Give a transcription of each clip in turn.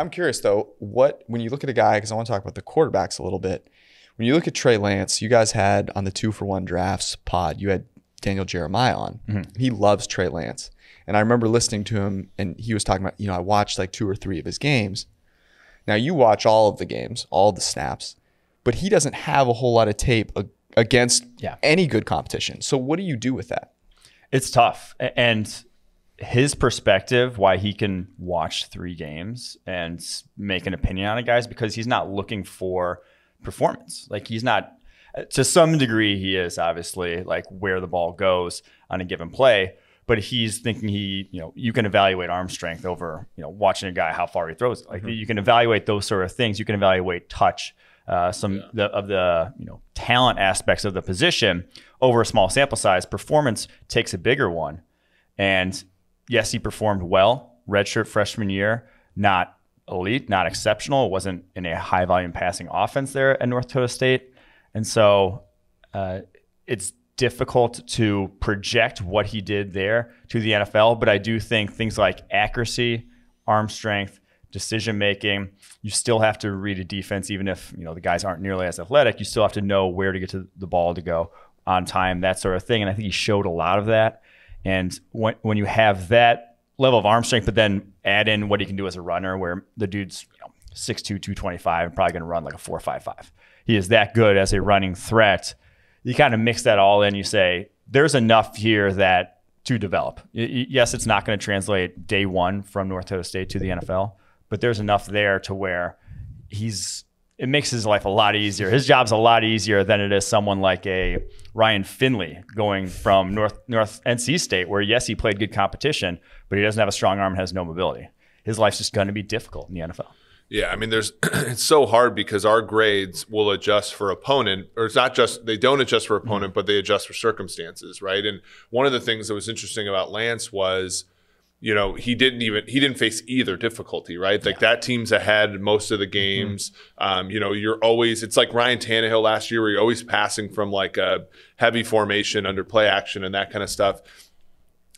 I'm curious though, when you look at a guy, because I want to talk about the quarterbacks a little bit. When you look at Trey Lance, you guys had on the 2-for-1 drafts pod, you had Daniel Jeremiah on. Mm-hmm. He loves Trey Lance. And I remember listening to him and he was talking about, I watched like 2 or 3 of his games. Now you watch all of the games, all the snaps, but he doesn't have a whole lot of tape against any good competition. So what do you do with that? It's tough. And his perspective, why he can watch 3 games and make an opinion on it, guys, because he's not looking for performance. Like he's not, to some degree he is obviously like where the ball goes on a given play, but he's thinking you can evaluate arm strength over, watching a guy, how far he throws. Like you can evaluate those sort of things. You can evaluate touch, of the talent aspects of the position over a small sample size. Performance takes a bigger one. And yes, he performed well, redshirt freshman year, not elite, not exceptional. It wasn't in a high volume passing offense there at North Dakota State. And so it's difficult to project what he did there to the NFL. But I do think things like accuracy, arm strength, decision making, you still have to read a defense, even if the guys aren't nearly as athletic. You still have to know where to get to the ball to go on time, that sort of thing. And I think he showed a lot of that. And when you have that level of arm strength, but then add in what he can do as a runner, where the dude's 6'2", 225, and probably going to run like a 4.55. He is that good as a running threat. You kind of mix that all in. You say there's enough here to develop. Yes, it's not going to translate day one from North Dakota State to the NFL, but there's enough there to where it makes his life a lot easier. His job's a lot easier than it is someone like a Ryan Finley going from North NC State, where yes, he played good competition, but he doesn't have a strong arm and has no mobility. His life's just going to be difficult in the NFL. Yeah, I mean, it's so hard because our grades will adjust for opponent, or it's not just, they don't adjust for opponent, but they adjust for circumstances, right? And one of the things that was interesting about Lance was, he didn't face either difficulty, right? Like that team's ahead most of the games. You're always, it's like Ryan Tannehill last year, where you're always passing from like a heavy formation under play action and that kind of stuff.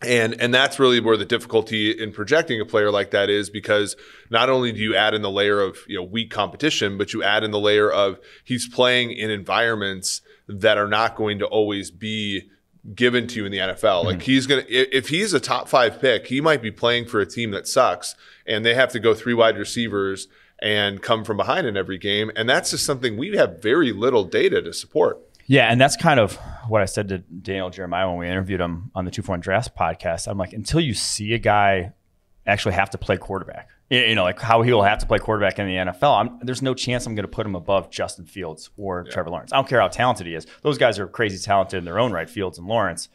And that's really where the difficulty in projecting a player like that is, because not only do you add in the layer of weak competition, but you add in the layer of he's playing in environments that are not going to always be given to you in the NFL. Like if he's a top 5 pick, he might be playing for a team that sucks and they have to go 3 wide receivers and come from behind in every game. And that's just something we have very little data to support. Yeah, and that's kind of what I said to Daniel Jeremiah when we interviewed him on the 2-for-1 Drafts podcast. I'm like, until you see a guy actually have to play quarterback, like how he'll have to play quarterback in the NFL, there's no chance I'm going to put him above Justin Fields or Trevor Lawrence. I don't care how talented he is. Those guys are crazy talented in their own right, Fields and Lawrence.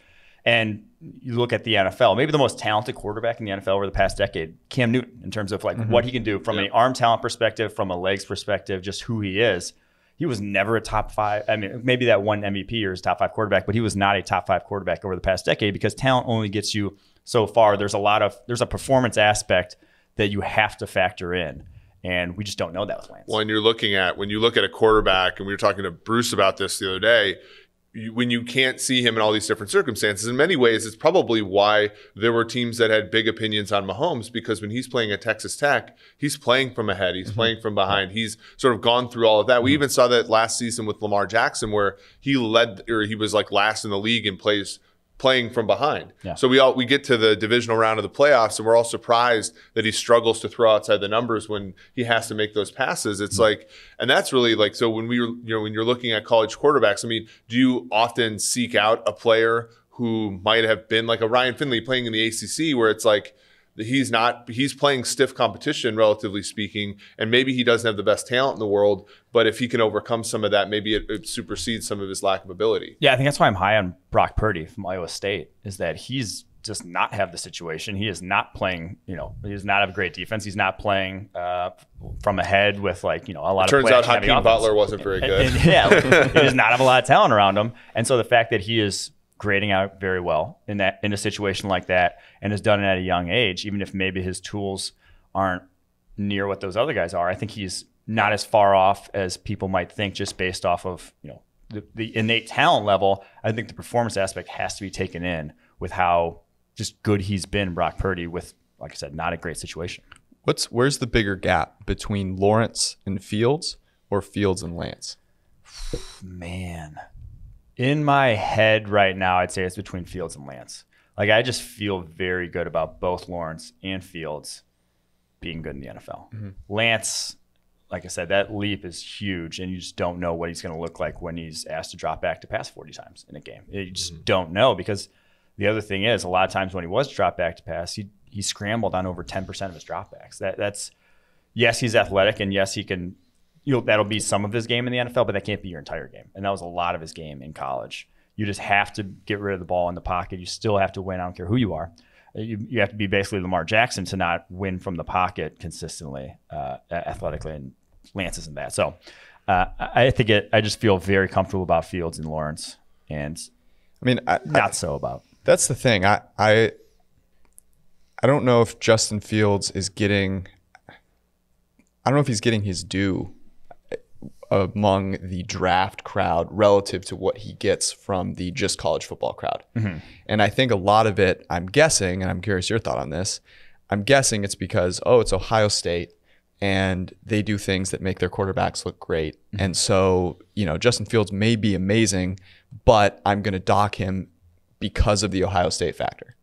And you look at the NFL, maybe the most talented quarterback in the NFL over the past decade, Cam Newton, in terms of like what he can do from an arm talent perspective, from a legs perspective, just who he is. He was never a top 5. I mean, maybe that one MVP year is top 5 quarterback, but he was not a top 5 quarterback over the past decade, because talent only gets you so far. There's a performance aspect that you have to factor in, and we just don't know that with Lance. When you look at a quarterback, and we were talking to Bruce about this the other day, when you can't see him in all these different circumstances, in many ways, it's probably why there were teams that had big opinions on Mahomes, because when he's playing at Texas Tech, he's playing from ahead, he's playing from behind. He's sort of gone through all of that. We even saw that last season with Lamar Jackson, where he was like last in the league in playing from behind. Yeah. So we get to the divisional round of the playoffs, and we're all surprised that he struggles to throw outside the numbers when he has to make those passes. It's like, and that's really like, so when when you're looking at college quarterbacks, I mean, do you often seek out a player who might have been like a Ryan Finley playing in the ACC, where it's like, he's playing stiff competition, relatively speaking, and maybe he doesn't have the best talent in the world, but if he can overcome some of that, maybe it supersedes some of his lack of ability. Yeah, I think that's why I'm high on Brock Purdy from Iowa State, is that he's does not have the situation. He is not playing, he does not have a great defense. He's not playing from ahead with a lot of Turns out Hakeem Butler wasn't very good. He does not have a lot of talent around him. And so the fact that he is grading out very well in a situation like that, and has done it at a young age, even if maybe his tools aren't near what those other guys are, I think he's not as far off as people might think, just based off of the innate talent level. I think the performance aspect has to be taken in with how just good he's been, Brock Purdy, with, like I said, not a great situation. Where's the bigger gap between Lawrence and Fields or Fields and Lance? Man, in my head right now, I'd say it's between Fields and Lance. Like, I just feel very good about both Lawrence and Fields being good in the NFL. Mm-hmm. Lance, like I said, that leap is huge, and you just don't know what he's going to look like when he's asked to drop back to pass 40 times in a game. You just don't know, because the other thing is, a lot of times when he was dropped back to pass, he scrambled on over 10% of his dropbacks. That's yes, he's athletic, and yes, he can. That'll be some of his game in the NFL, but that can't be your entire game. And that was a lot of his game in college. You just have to get rid of the ball in the pocket. You still have to win. I don't care who you are. You have to be basically Lamar Jackson to not win from the pocket consistently, athletically, and Lance isn't that. So I just feel very comfortable about Fields and Lawrence, and not so about. That's the thing. I don't know if Justin Fields is getting. I don't know if he's getting his due among the draft crowd relative to what he gets from the just college football crowd. Mm-hmm. And I think a lot of it, I'm guessing, and I'm curious your thought on this, I'm guessing it's because, it's Ohio State and they do things that make their quarterbacks look great. Mm-hmm. And so, Justin Fields may be amazing, but I'm going to dock him because of the Ohio State factor.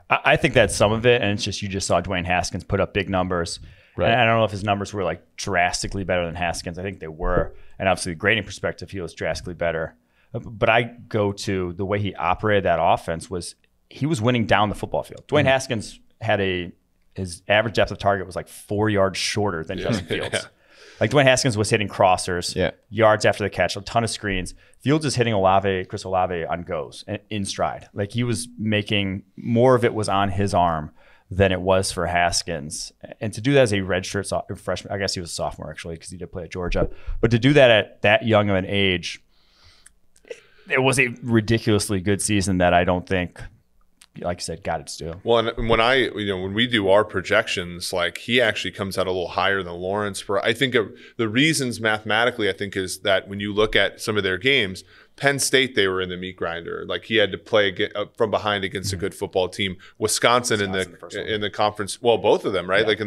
I think that's some of it, and it's just you just saw Dwayne Haskins put up big numbers. Right. And I don't know if his numbers were like drastically better than Haskins. I think they were. And obviously, the grading perspective, he was drastically better. But I go to the way he operated that offense was he was winning down the football field. Dwayne Haskins had his average depth of target was like 4 yards shorter than Justin Fields. Yeah. Like Dwayne Haskins was hitting crossers, yards after the catch, a ton of screens. Fields is hitting Chris Olave on goes in stride. Like he was making more of it was on his arm than it was for Haskins. And to do that as a redshirt freshman, I guess he was a sophomore actually because he did play at Georgia. But to do that at that young of an age, it was a ridiculously good season that I don't think, like you said, got its due. Well, and when we do our projections, like he actually comes out a little higher than Lawrence. I think the reasons mathematically, I think, is that when you look at some of their games, Penn State, they were in the meat grinder. Like he had to play from behind against a good football team. Wisconsin in the conference, well, both of them, right? Yeah. Like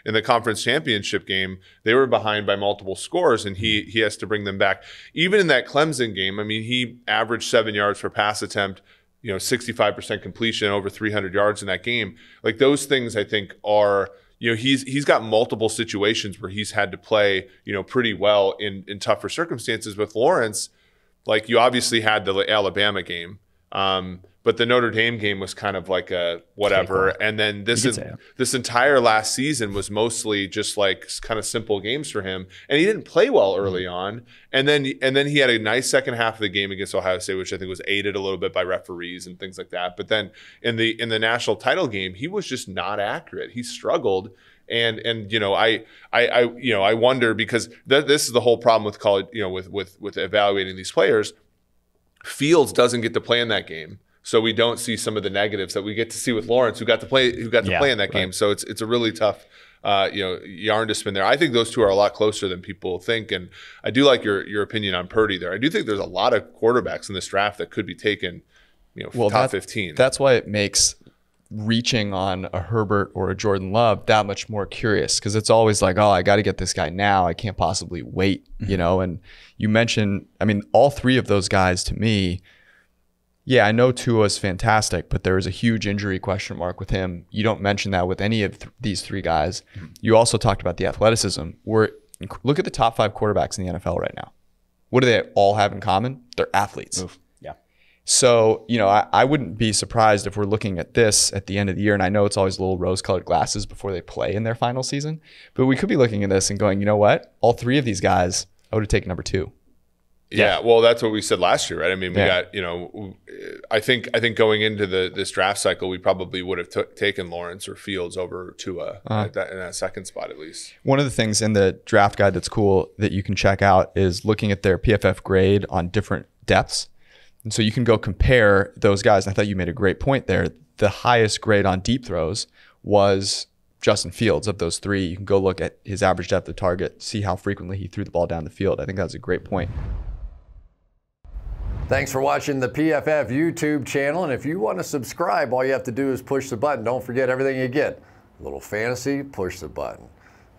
in the conference championship game, they were behind by multiple scores, and he has to bring them back. Even in that Clemson game, he averaged 7 yards per pass attempt. 65% completion, over 300 yards in that game. Like those things, I think are. He's got multiple situations where he's had to play, pretty well in tougher circumstances. With Lawrence, like you obviously had the Alabama game, but the Notre Dame game was kind of like a whatever. And then this entire last season was mostly just like kind of simple games for him. And he didn't play well early on. And then he had a nice second half of the game against Ohio State, which I think was aided a little bit by referees and things like that. But then in the national title game, he was just not accurate. He struggled. And I wonder, because this is the whole problem with college, with evaluating these players. Fields doesn't get to play in that game, so we don't see some of the negatives that we get to see with Lawrence, who got to play in that game. So it's a really tough yarn to spin there. I think those two are a lot closer than people think, and I do like your opinion on Purdy there. I do think there's a lot of quarterbacks in this draft that could be taken, top 15. That's why it makes reaching on a Herbert or a Jordan Love that much more curious, because it's always like, I got to get this guy now. I can't possibly wait, And you mentioned, all three of those guys to me, I know Tua's fantastic, but there is a huge injury question mark with him. You don't mention that with any of these three guys. You also talked about the athleticism. Look at the top 5 quarterbacks in the NFL right now. What do they all have in common? They're athletes. Oof. Yeah. So, I wouldn't be surprised if we're looking at this at the end of the year, and I know it's always little rose-colored glasses before they play in their final season, but we could be looking at this and going, you know what? All three of these guys, I would have taken number 2. Yeah, well, that's what we said last year, right? We got, I think going into this draft cycle, we probably would have taken Lawrence or Fields over Tua in that second spot at least. One of the things in the draft guide that's cool that you can check out is looking at their PFF grade on different depths. And so you can go compare those guys. I thought you made a great point there. The highest grade on deep throws was Justin Fields. Of those three, you can go look at his average depth of target, see how frequently he threw the ball down the field. I think that's a great point. Thanks for watching the PFF YouTube channel. And if you want to subscribe, all you have to do is push the button. Don't forget, everything you get A little fantasy, push the button.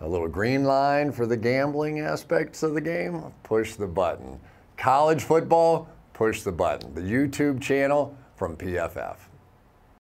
A little green line for the gambling aspects of the game, push the button. College football, push the button. The YouTube channel from PFF.